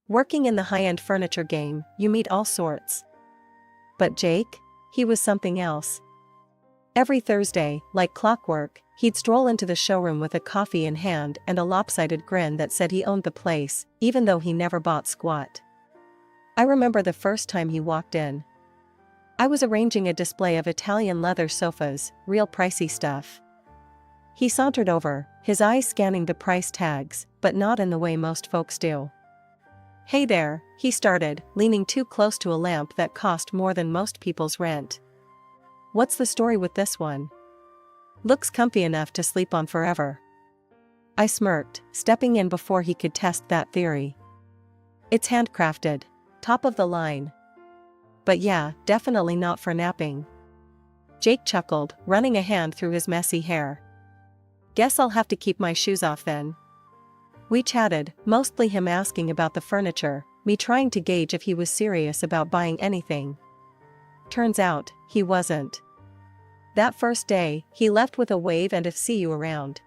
Working in the high-end furniture game, you meet all sorts. But Jake? He was something else. Every Thursday, like clockwork, he'd stroll into the showroom with a coffee in hand and a lopsided grin that said he owned the place, even though he never bought squat. I remember the first time he walked in. I was arranging a display of Italian leather sofas, real pricey stuff. He sauntered over, his eyes scanning the price tags, but not in the way most folks do. "Hey there," he started, leaning too close to a lamp that cost more than most people's rent. "What's the story with this one? Looks comfy enough to sleep on forever." I smirked, stepping in before he could test that theory. "It's handcrafted. Top of the line. But yeah, definitely not for napping." Jake chuckled, running a hand through his messy hair. "Guess I'll have to keep my shoes off then." We chatted, mostly him asking about the furniture, me trying to gauge if he was serious about buying anything. Turns out, he wasn't. That first day, he left with a wave and a "see you around."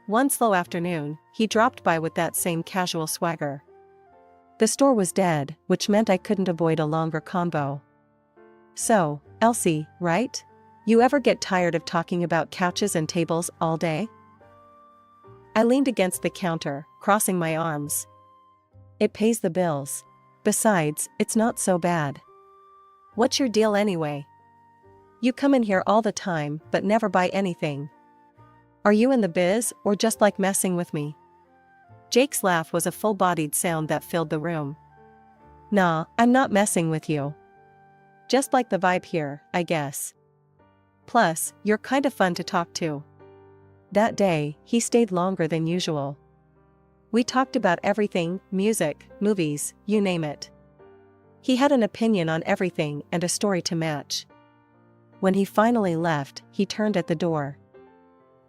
One slow afternoon, he dropped by with that same casual swagger. The store was dead, which meant I couldn't avoid a longer convo. "So, Elsie, right? You ever get tired of talking about couches and tables all day?" I leaned against the counter, crossing my arms. "It pays the bills. Besides, it's not so bad." "What's your deal anyway? You come in here all the time but never buy anything. Are you in the biz or just like messing with me?" Jake's laugh was a full-bodied sound that filled the room. "Nah, I'm not messing with you. Just like the vibe here, I guess. Plus, you're kind of fun to talk to." That day, he stayed longer than usual. We talked about everything, music, movies, you name it. He had an opinion on everything and a story to match. When he finally left, he turned at the door.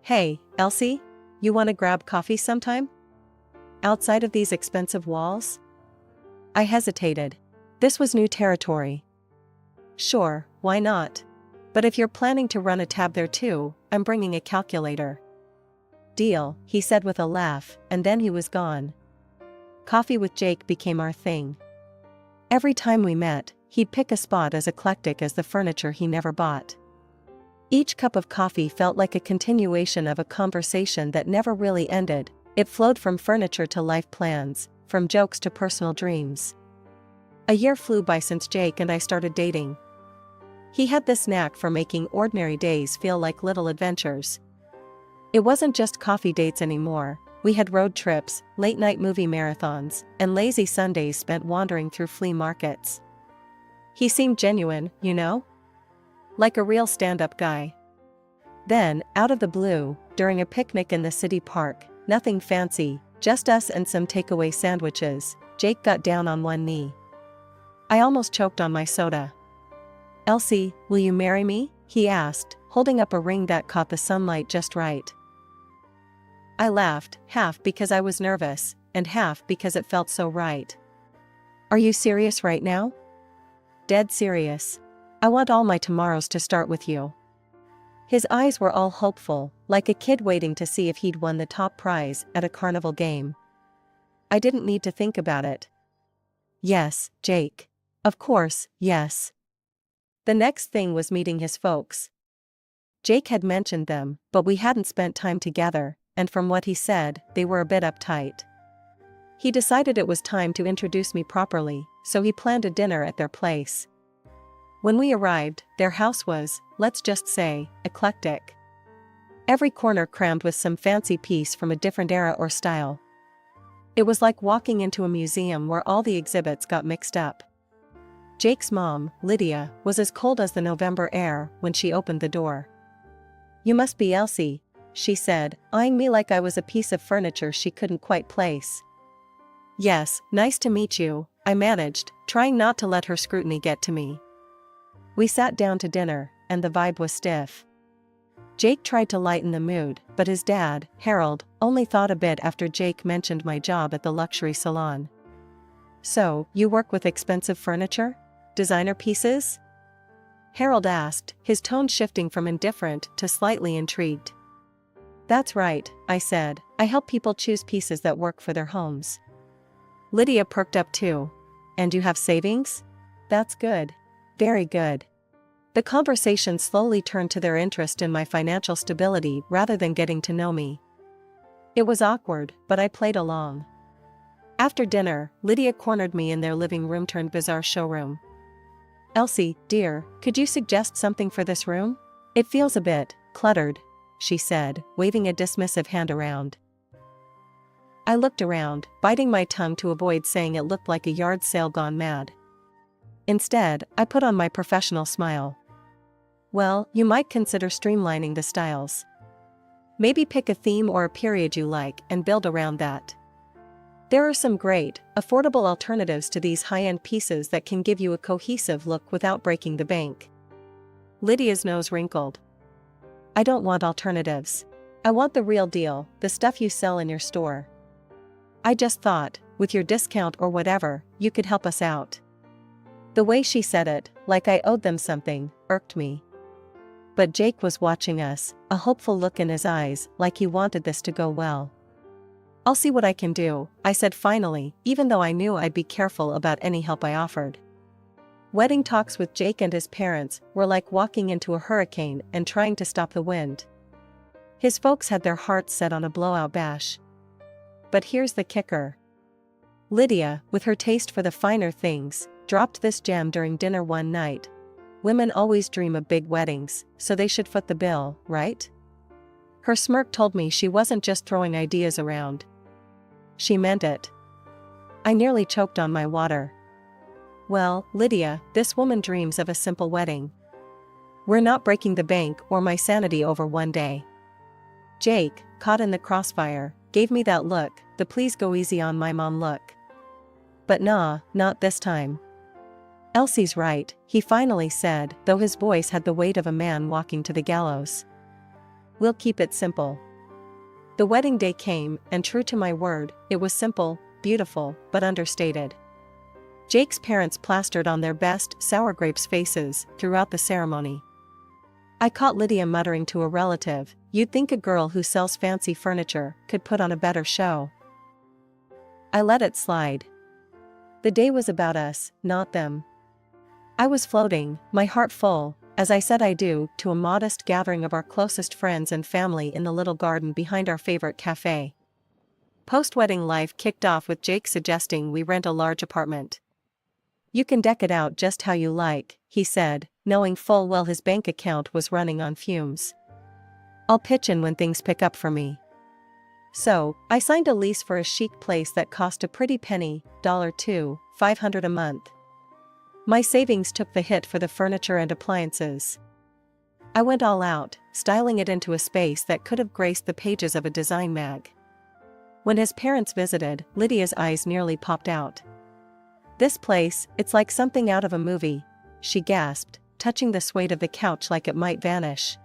"Hey, Elsie? You want to grab coffee sometime? Outside of these expensive walls?" I hesitated. This was new territory. "Sure, why not? But if you're planning to run a tab there too, I'm bringing a calculator." "Deal," he said with a laugh, and then he was gone. Coffee with Jake became our thing. Every time we met, he'd pick a spot as eclectic as the furniture he never bought. Each cup of coffee felt like a continuation of a conversation that never really ended. It flowed from furniture to life plans, from jokes to personal dreams. A year flew by since Jake and I started dating. He had this knack for making ordinary days feel like little adventures. It wasn't just coffee dates anymore. We had road trips, late-night movie marathons, and lazy Sundays spent wandering through flea markets. He seemed genuine, you know? Like a real stand-up guy. Then, out of the blue, during a picnic in the city park, nothing fancy, just us and some takeaway sandwiches, Jake got down on one knee. I almost choked on my soda. "Elsie, will you marry me?" he asked, holding up a ring that caught the sunlight just right. I laughed, half because I was nervous, and half because it felt so right. "Are you serious right now?" "Dead serious. I want all my tomorrows to start with you." His eyes were all hopeful, like a kid waiting to see if he'd won the top prize at a carnival game. I didn't need to think about it. Yes, Jake. Of course, yes. The next thing was meeting his folks. Jake had mentioned them, but we hadn't spent time together, and from what he said, they were a bit uptight. He decided it was time to introduce me properly, so he planned a dinner at their place. When we arrived, their house was, let's just say, eclectic. Every corner crammed with some fancy piece from a different era or style. It was like walking into a museum where all the exhibits got mixed up. Jake's mom, Lydia, was as cold as the November air when she opened the door. "You must be Elsie," she said, eyeing me like I was a piece of furniture she couldn't quite place. "Yes, nice to meet you," I managed, trying not to let her scrutiny get to me. We sat down to dinner, and the vibe was stiff. Jake tried to lighten the mood, but his dad, Harold, only thought a bit after Jake mentioned my job at the luxury salon. "So, you work with expensive furniture? Designer pieces?" Harold asked, his tone shifting from indifferent to slightly intrigued. "That's right," I said. "I help people choose pieces that work for their homes." Lydia perked up too. And you have savings? That's good. Very good. The conversation slowly turned to their interest in my financial stability rather than getting to know me. It was awkward, but I played along. After dinner, Lydia cornered me in their living room turned bizarre showroom. Elsie, dear, could you suggest something for this room? It feels a bit cluttered, she said, waving a dismissive hand around. I looked around, biting my tongue to avoid saying it looked like a yard sale gone mad. Instead, I put on my professional smile. Well, you might consider streamlining the styles. Maybe pick a theme or a period you like and build around that. There are some great, affordable alternatives to these high-end pieces that can give you a cohesive look without breaking the bank. Lydia's nose wrinkled. I don't want alternatives. I want the real deal, the stuff you sell in your store. I just thought, with your discount or whatever, you could help us out. The way she said it, like I owed them something, irked me. But Jake was watching us, a hopeful look in his eyes, like he wanted this to go well. I'll see what I can do, I said finally, even though I knew I'd be careful about any help I offered. Wedding talks with Jake and his parents were like walking into a hurricane and trying to stop the wind. His folks had their hearts set on a blowout bash. But here's the kicker. Lydia, with her taste for the finer things, dropped this gem during dinner one night. Women always dream of big weddings, so they should foot the bill, right? Her smirk told me she wasn't just throwing ideas around. She meant it. I nearly choked on my water. Well, Lydia, this woman dreams of a simple wedding. We're not breaking the bank or my sanity over one day. Jake, caught in the crossfire, gave me that look, the please go easy on my mom look. But nah, not this time. Elsie's right, he finally said, though his voice had the weight of a man walking to the gallows. We'll keep it simple. The wedding day came, and true to my word, it was simple, beautiful, but understated. Jake's parents plastered on their best sour grapes faces throughout the ceremony. I caught Lydia muttering to a relative, "You'd think a girl who sells fancy furniture could put on a better show." I let it slide. The day was about us, not them. I was floating, my heart full, as I said I do, to a modest gathering of our closest friends and family in the little garden behind our favorite cafe. Post-wedding life kicked off with Jake suggesting we rent a large apartment. You can deck it out just how you like, he said, knowing full well his bank account was running on fumes. I'll pitch in when things pick up for me. So, I signed a lease for a chic place that cost a pretty penny, $2,500 a month. My savings took the hit for the furniture and appliances. I went all out, styling it into a space that could have graced the pages of a design mag. When his parents visited, Lydia's eyes nearly popped out. This place, it's like something out of a movie, she gasped, touching the suede of the couch like it might vanish.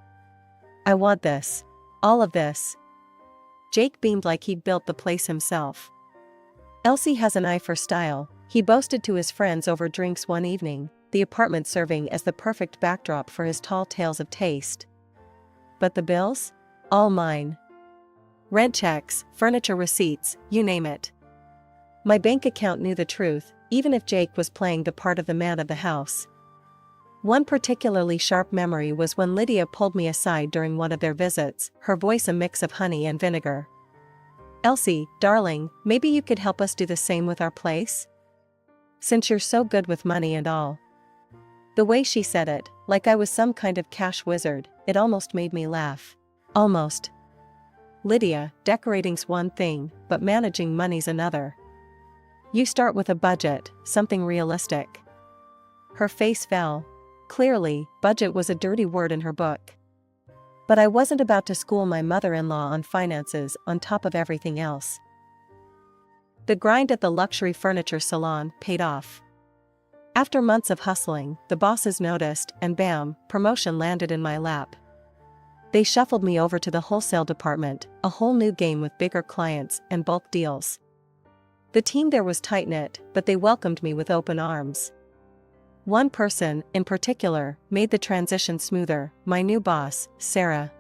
I want this. All of this. Jake beamed like he'd built the place himself. Elsie has an eye for style, he boasted to his friends over drinks one evening, the apartment serving as the perfect backdrop for his tall tales of taste. But the bills? All mine. Rent checks, furniture receipts, you name it. My bank account knew the truth, even if Jake was playing the part of the man of the house. One particularly sharp memory was when Lydia pulled me aside during one of their visits, her voice a mix of honey and vinegar. Elsie, darling, maybe you could help us do the same with our place? Since you're so good with money and all. The way she said it, like I was some kind of cash wizard, it almost made me laugh. Almost. Lydia, decorating's one thing, but managing money's another. You start with a budget, something realistic. Her face fell. Clearly, budget was a dirty word in her book. But I wasn't about to school my mother-in-law on finances on top of everything else. The grind at the luxury furniture salon paid off. After months of hustling, the bosses noticed, and bam, promotion landed in my lap. They shuffled me over to the wholesale department, a whole new game with bigger clients and bulk deals. The team there was tight-knit, but they welcomed me with open arms. One person, in particular, made the transition smoother, my new boss, Sarah.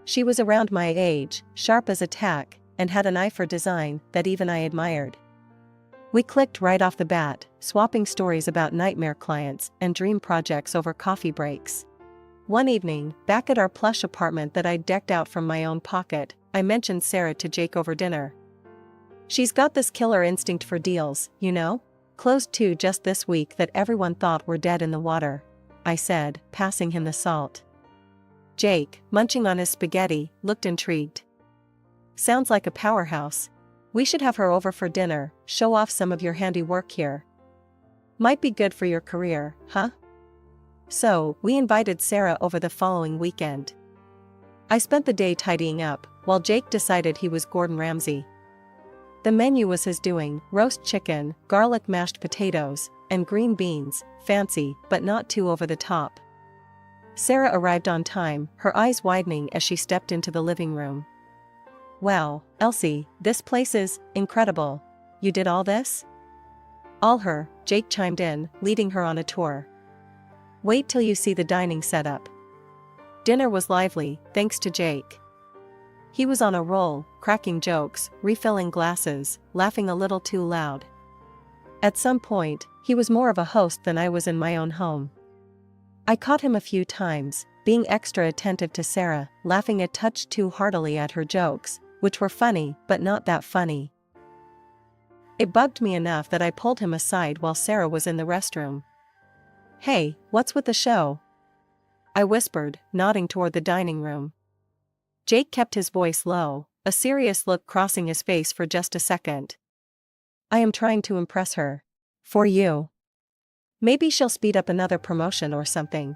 She was around my age, sharp as a tack, and had an eye for design that even I admired. We clicked right off the bat, swapping stories about nightmare clients and dream projects over coffee breaks. One evening, back at our plush apartment that I'd decked out from my own pocket, I mentioned Sarah to Jake over dinner. "She's got this killer instinct for deals, you know? Closed two just this week that everyone thought were dead in the water," I said, passing him the salt. Jake, munching on his spaghetti, looked intrigued. "Sounds like a powerhouse. We should have her over for dinner, show off some of your handiwork here. Might be good for your career, huh?" So, we invited Sarah over the following weekend. I spent the day tidying up, while Jake decided he was Gordon Ramsay. The menu was his doing: roast chicken, garlic mashed potatoes, and green beans, fancy, but not too over the top. Sarah arrived on time, her eyes widening as she stepped into the living room. "Wow, Elsie, this place is incredible. You did all this?" "All her," Jake chimed in, leading her on a tour. "Wait till you see the dining setup." Dinner was lively, thanks to Jake. He was on a roll, cracking jokes, refilling glasses, laughing a little too loud. At some point, he was more of a host than I was in my own home. I caught him a few times, being extra attentive to Sarah, laughing a touch too heartily at her jokes, which were funny but not that funny. It bugged me enough that I pulled him aside while Sarah was in the restroom. "Hey, what's with the show?" I whispered, nodding toward the dining room. Jake kept his voice low, a serious look crossing his face for just a second. "I am trying to impress her. For you. Maybe she'll speed up another promotion or something."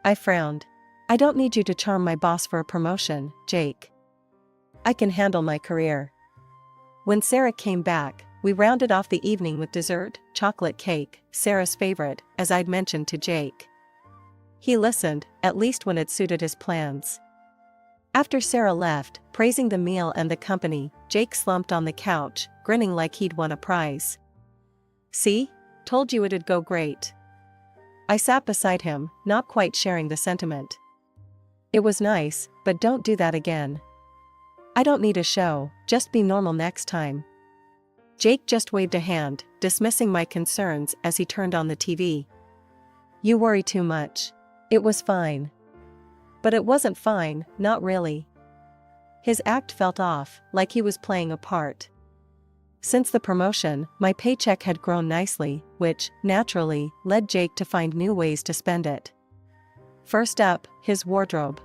I frowned. "I don't need you to charm my boss for a promotion, Jake. I can handle my career." When Sarah came back, we rounded off the evening with dessert, chocolate cake, Sarah's favorite, as I'd mentioned to Jake. He listened, at least when it suited his plans. After Sarah left, praising the meal and the company, Jake slumped on the couch, grinning like he'd won a prize. "See? Told you it'd go great." I sat beside him, not quite sharing the sentiment. "It was nice, but don't do that again." "I don't need a show, just be normal next time." Jake just waved a hand, dismissing my concerns as he turned on the TV. "You worry too much. It was fine." But it wasn't fine, not really. His act felt off, like he was playing a part. Since the promotion, my paycheck had grown nicely, which, naturally, led Jake to find new ways to spend it. First up, his wardrobe.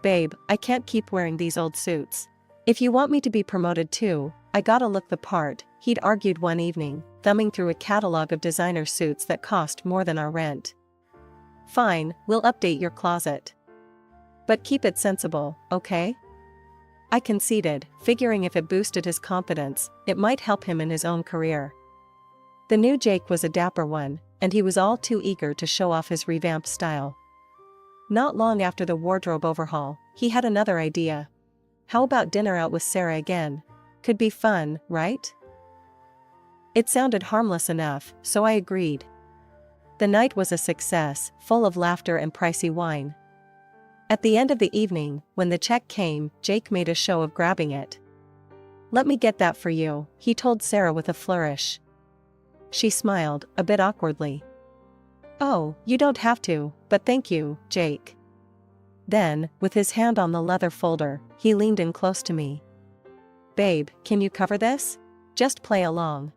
"Babe, I can't keep wearing these old suits. If you want me to be promoted too, I gotta look the part," he'd argued one evening, thumbing through a catalog of designer suits that cost more than our rent. "Fine, we'll update your closet. But keep it sensible, okay?" I conceded, figuring if it boosted his confidence, it might help him in his own career. The new Jake was a dapper one, and he was all too eager to show off his revamped style. Not long after the wardrobe overhaul, he had another idea. How about dinner out with Sarah again? Could be fun, right? It sounded harmless enough, so I agreed. The night was a success, full of laughter and pricey wine. At the end of the evening, when the check came, Jake made a show of grabbing it. "Let me get that for you," he told Sarah with a flourish. She smiled, a bit awkwardly. "Oh, you don't have to, but thank you, Jake." Then, with his hand on the leather folder, he leaned in close to me. "Babe, can you cover this? Just play along."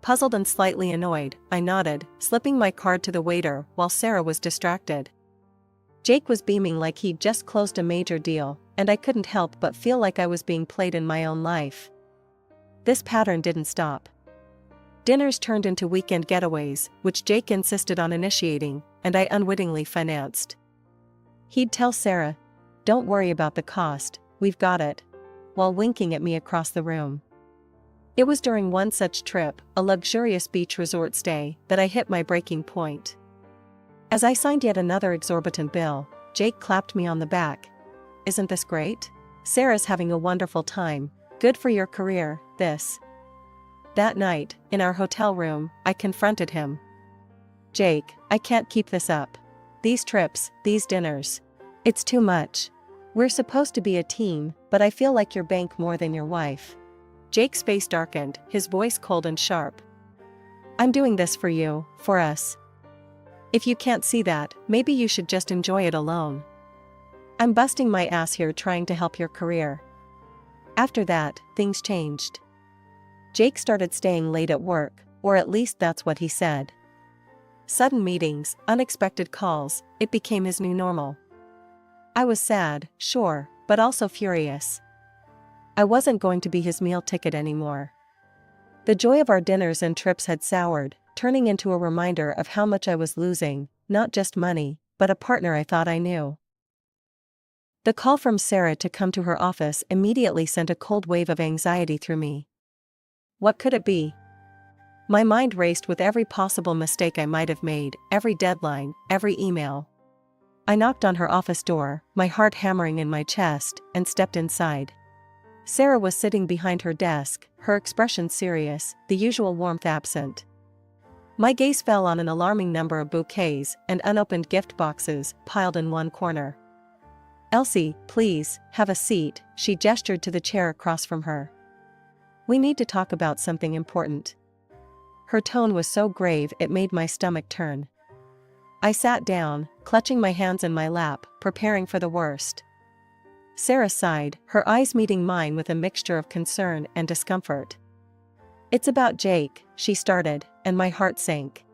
Puzzled and slightly annoyed, I nodded, slipping my card to the waiter while Sarah was distracted. Jake was beaming like he'd just closed a major deal, and I couldn't help but feel like I was being played in my own life. This pattern didn't stop. Dinners turned into weekend getaways, which Jake insisted on initiating, and I unwittingly financed. He'd tell Sarah, "Don't worry about the cost, we've got it," while winking at me across the room. It was during one such trip, a luxurious beach resort stay, that I hit my breaking point. As I signed yet another exorbitant bill, Jake clapped me on the back. "Isn't this great? Sarah's having a wonderful time. Good for your career, this." That night, in our hotel room, I confronted him. "Jake, I can't keep this up. These trips, these dinners. It's too much. We're supposed to be a team, but I feel like your bank more than your wife. Jake's face darkened, his voice cold and sharp. I'm doing this for you, for us. If you can't see that, maybe you should just enjoy it alone. I'm busting my ass here trying to help your career. After that, things changed. Jake started staying late at work, or at least that's what he said. Sudden meetings, unexpected calls, it became his new normal. I was sad, sure, but also furious. I wasn't going to be his meal ticket anymore. The joy of our dinners and trips had soured, turning into a reminder of how much I was losing, not just money, but a partner I thought I knew. The call from Sarah to come to her office immediately sent a cold wave of anxiety through me. What could it be? My mind raced with every possible mistake I might have made, every deadline, every email. I knocked on her office door, my heart hammering in my chest, and stepped inside. Sarah was sitting behind her desk, her expression serious, the usual warmth absent. My gaze fell on an alarming number of bouquets and unopened gift boxes piled in one corner. Elsie, please, have a seat, she gestured to the chair across from her. We need to talk about something important. Her tone was so grave it made my stomach turn. I sat down, clutching my hands in my lap, preparing for the worst. Sarah sighed, her eyes meeting mine with a mixture of concern and discomfort. It's about Jake, she started, and my heart sank.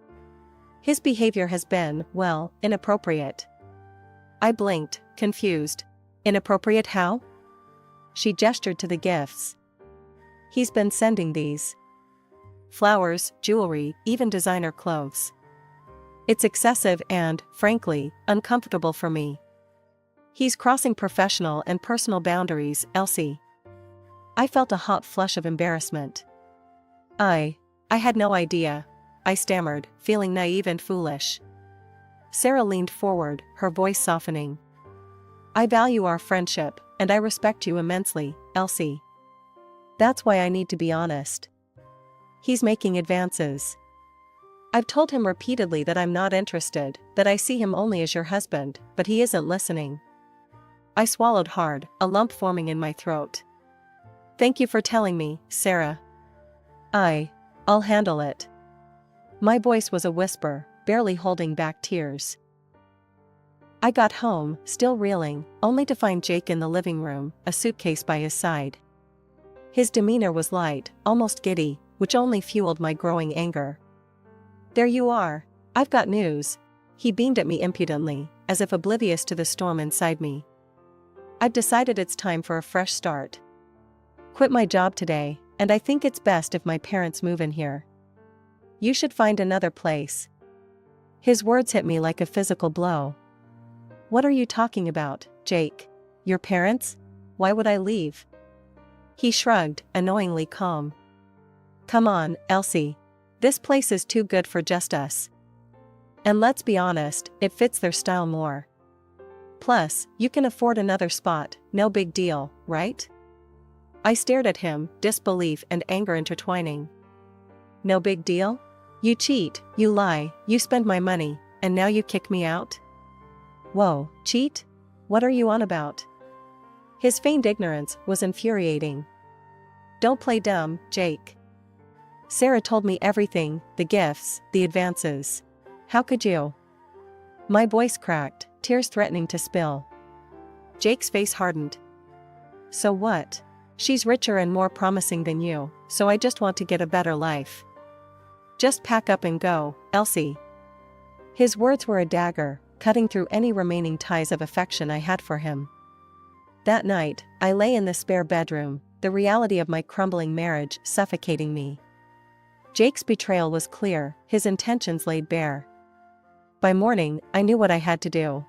His behavior has been, well, inappropriate. I blinked, confused. Inappropriate how? She gestured to the gifts. He's been sending these. Flowers, jewelry, even designer clothes. It's excessive and, frankly, uncomfortable for me. He's crossing professional and personal boundaries, Elsie. I felt a hot flush of embarrassment. I had no idea, I stammered, feeling naive and foolish. Sarah leaned forward, her voice softening. I value our friendship, and I respect you immensely, Elsie. That's why I need to be honest. He's making advances. I've told him repeatedly that I'm not interested, that I see him only as your husband, but he isn't listening. I swallowed hard, a lump forming in my throat. Thank you for telling me, Sarah. I'll handle it. My voice was a whisper, barely holding back tears. I got home, still reeling, only to find Jake in the living room, a suitcase by his side. His demeanor was light, almost giddy, which only fueled my growing anger. There you are. I've got news. He beamed at me impudently, as if oblivious to the storm inside me. I've decided it's time for a fresh start. Quit my job today, and I think it's best if my parents move in here. You should find another place. His words hit me like a physical blow. What are you talking about, Jake? Your parents? Why would I leave? He shrugged, annoyingly calm. Come on, Elsie. This place is too good for just us. And let's be honest, it fits their style more. Plus, you can afford another spot, no big deal, right? I stared at him, disbelief and anger intertwining. No big deal? You cheat, you lie, you spend my money, and now you kick me out? Whoa, cheat? What are you on about? His feigned ignorance was infuriating. Don't play dumb, Jake. Sarah told me everything, the gifts, the advances. How could you? My voice cracked, tears threatening to spill. Jake's face hardened. So what? She's richer and more promising than you, so I just want to get a better life. Just pack up and go, Elsie. His words were a dagger, cutting through any remaining ties of affection I had for him. That night, I lay in the spare bedroom, the reality of my crumbling marriage suffocating me. Jake's betrayal was clear, his intentions laid bare. By morning, I knew what I had to do.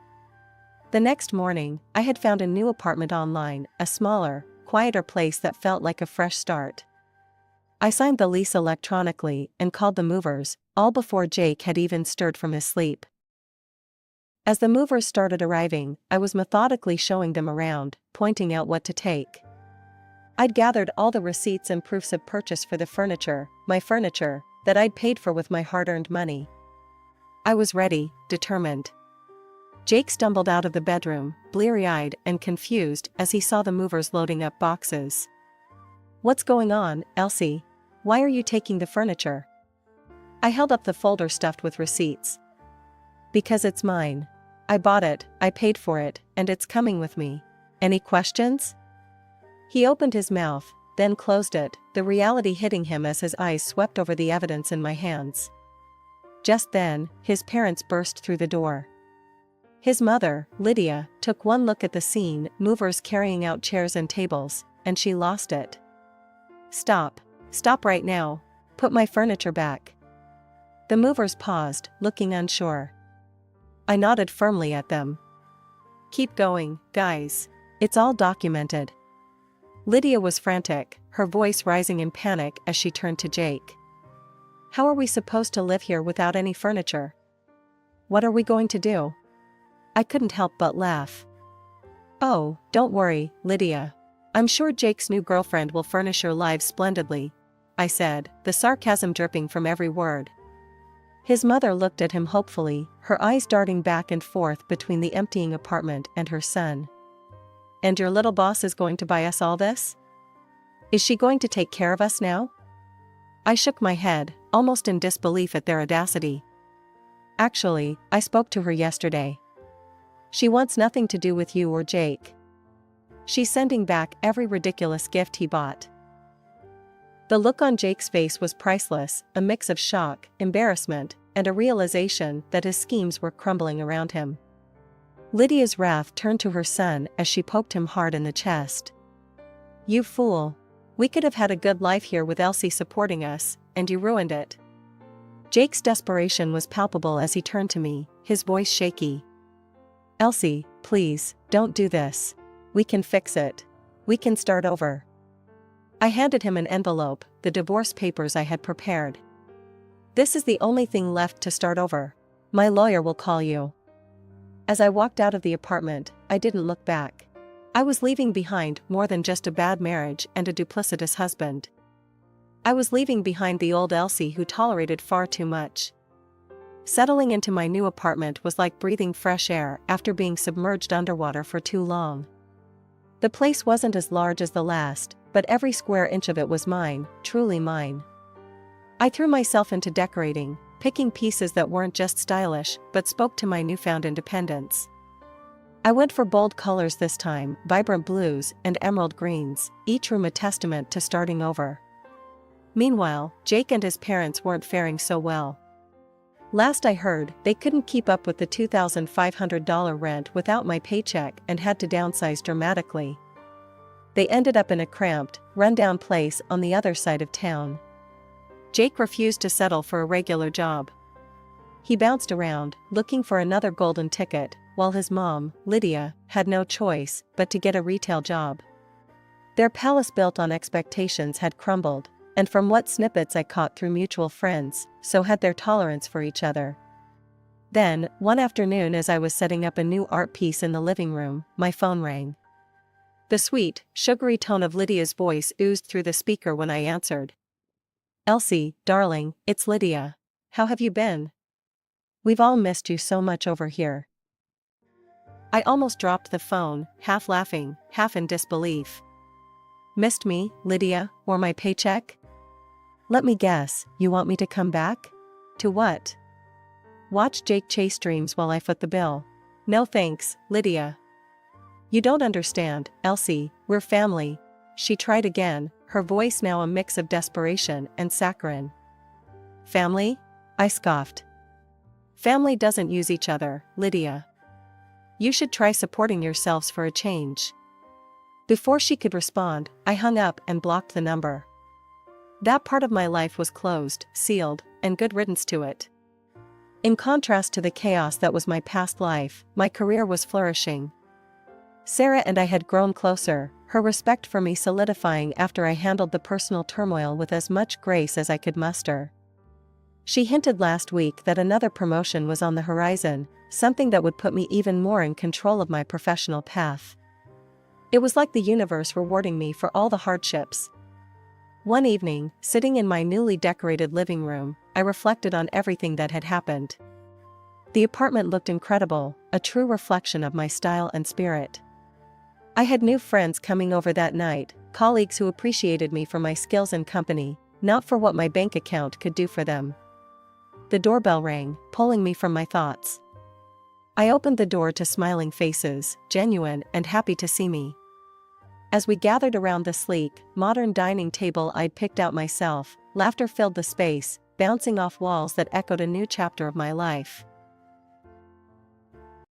The next morning, I had found a new apartment online, a smaller, quieter place that felt like a fresh start. I signed the lease electronically and called the movers, all before Jake had even stirred from his sleep. As the movers started arriving, I was methodically showing them around, pointing out what to take. I'd gathered all the receipts and proofs of purchase for the furniture, my furniture, that I'd paid for with my hard-earned money. I was ready, determined. Jake stumbled out of the bedroom, bleary-eyed and confused as he saw the movers loading up boxes. What's going on, Elsie? Why are you taking the furniture? I held up the folder stuffed with receipts. Because it's mine. I bought it, I paid for it, and it's coming with me. Any questions? He opened his mouth, then closed it, the reality hitting him as his eyes swept over the evidence in my hands. Just then, his parents burst through the door. His mother, Lydia, took one look at the scene, movers carrying out chairs and tables, and she lost it. Stop. Stop right now. Put my furniture back. The movers paused, looking unsure. I nodded firmly at them. Keep going, guys. It's all documented. Lydia was frantic, her voice rising in panic as she turned to Jake. How are we supposed to live here without any furniture? What are we going to do? I couldn't help but laugh. Oh, don't worry, Lydia. I'm sure Jake's new girlfriend will furnish your lives splendidly, I said, the sarcasm dripping from every word. His mother looked at him hopefully, her eyes darting back and forth between the emptying apartment and her son. And your little boss is going to buy us all this? Is she going to take care of us now? I shook my head, almost in disbelief at their audacity. Actually, I spoke to her yesterday. She wants nothing to do with you or Jake. She's sending back every ridiculous gift he bought. The look on Jake's face was priceless, a mix of shock, embarrassment, and a realization that his schemes were crumbling around him. Lydia's wrath turned to her son as she poked him hard in the chest. You fool. We could have had a good life here with Elsie supporting us, and you ruined it. Jake's desperation was palpable as he turned to me, his voice shaky. Elsie, please, don't do this. We can fix it. We can start over. I handed him an envelope, the divorce papers I had prepared. This is the only thing left to start over. My lawyer will call you. As I walked out of the apartment, I didn't look back. I was leaving behind more than just a bad marriage and a duplicitous husband. I was leaving behind the old Elsie who tolerated far too much. Settling into my new apartment was like breathing fresh air after being submerged underwater for too long. The place wasn't as large as the last, but every square inch of it was mine, truly mine. I threw myself into decorating, picking pieces that weren't just stylish but spoke to my newfound independence. I went for bold colors this time, vibrant blues and emerald greens, each room a testament to starting over. Meanwhile, Jake and his parents weren't faring so well. Last I heard, they couldn't keep up with the $2,500 rent without my paycheck and had to downsize dramatically. They ended up in a cramped, run-down place on the other side of town. Jake refused to settle for a regular job. He bounced around, looking for another golden ticket, while his mom, Lydia, had no choice but to get a retail job. Their palace built on expectations had crumbled, and from what snippets I caught through mutual friends, so had their tolerance for each other. Then, one afternoon as I was setting up a new art piece in the living room, my phone rang. The sweet, sugary tone of Lydia's voice oozed through the speaker when I answered. Elsie, darling, it's Lydia. How have you been? We've all missed you so much over here. I almost dropped the phone, half laughing, half in disbelief. Missed me, Lydia, or my paycheck? Let me guess, you want me to come back? To what? Watch Jake chase dreams while I foot the bill. No thanks, Lydia. You don't understand, Elsie, we're family. She tried again, her voice now a mix of desperation and saccharine. Family? I scoffed. Family doesn't use each other, Lydia. You should try supporting yourselves for a change. Before she could respond, I hung up and blocked the number. That part of my life was closed, sealed, and good riddance to it. In contrast to the chaos that was my past life, my career was flourishing. Sarah and I had grown closer, her respect for me solidifying after I handled the personal turmoil with as much grace as I could muster. She hinted last week that another promotion was on the horizon, something that would put me even more in control of my professional path. It was like the universe rewarding me for all the hardships. One evening, sitting in my newly decorated living room, I reflected on everything that had happened. The apartment looked incredible, a true reflection of my style and spirit. I had new friends coming over that night, colleagues who appreciated me for my skills and company, not for what my bank account could do for them. The doorbell rang, pulling me from my thoughts. I opened the door to smiling faces, genuine and happy to see me. As we gathered around the sleek, modern dining table I'd picked out myself, laughter filled the space, bouncing off walls that echoed a new chapter of my life.